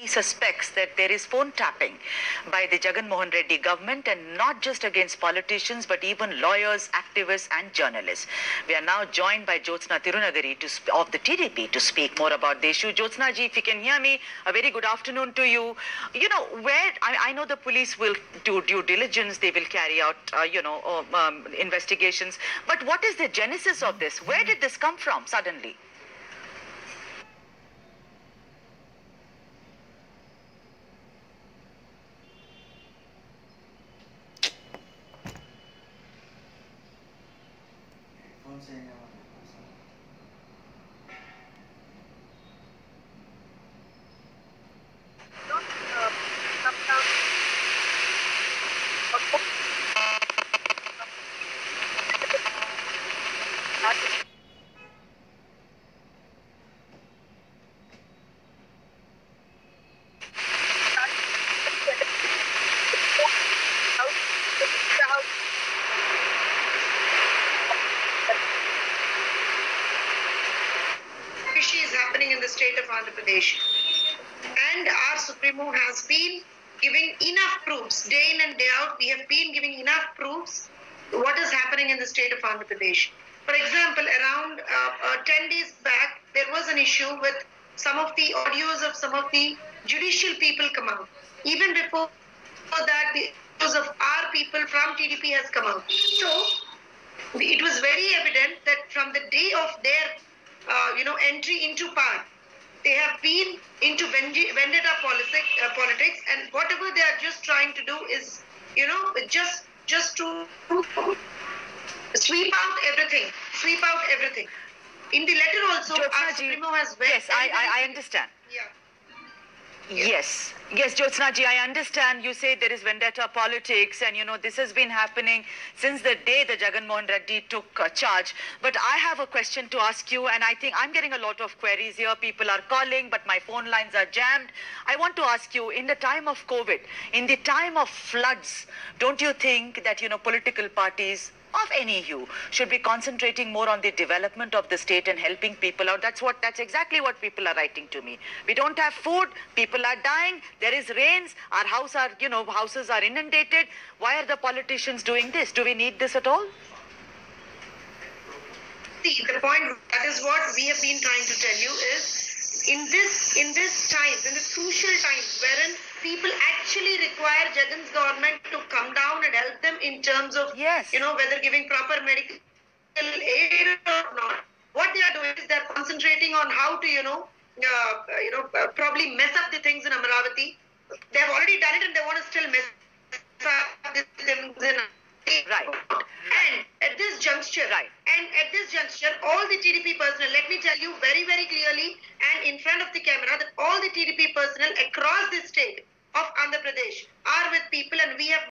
He suspects that there is phone tapping by the Jagan Mohan Reddy government, and not just against politicians but even lawyers, activists and journalists. We are now joined by Jyotsna Tirunagari of the TDP to speak more about the issue. Jyotsna ji, if you can hear me, a very good afternoon to you. You know, I know the police will do due diligence, they will carry out, investigations. But what is the genesis of this? Where did this come from suddenly? Is happening in the state of Andhra Pradesh, and our Supremo has been giving enough proofs day in and day out. We have been giving enough proofs what is happening in the state of Andhra Pradesh. For example, around 10 days back, there was an issue with some of the audios of some of the judicial people come out. Even before that, the audios of our people from TDP has come out. So it was very evident that from the day of their entry into power, they have been into vendetta politics, and whatever they are just trying to do is, just to sweep out everything. In the letter also, our Supremo has yes, I understand. Yeah. Yes, Jyotsna ji, I understand. You say there is vendetta politics, and this has been happening since the day the Jagan Mohan Reddy took charge. But I have a question to ask you, and I think I'm getting a lot of queries here. People are calling, but my phone lines are jammed. I want to ask you, in the time of COVID, in the time of floods, don't you think that, political parties of any hue should be concentrating more on the development of the state and helping people out? That's exactly what people are writing to me. We don't have food, people are dying, there is rains, our houses are inundated. Why are the politicians doing this? Do we need this at all? See, the point, that is what we have been trying to tell you, is in this crucial times wherein people actually require Jagan's government to come down and help them in terms of, yes, whether giving proper medical aid or not. What they are doing is they are concentrating on how to, probably mess up the things in Amaravati. They have already done it, and they want to still mess up the things in right. And at this juncture, all the TDP personnel, let me tell you very, very clearly and in front of the camera, that all the TDP personnel across the state of Andhra Pradesh are with people, and we have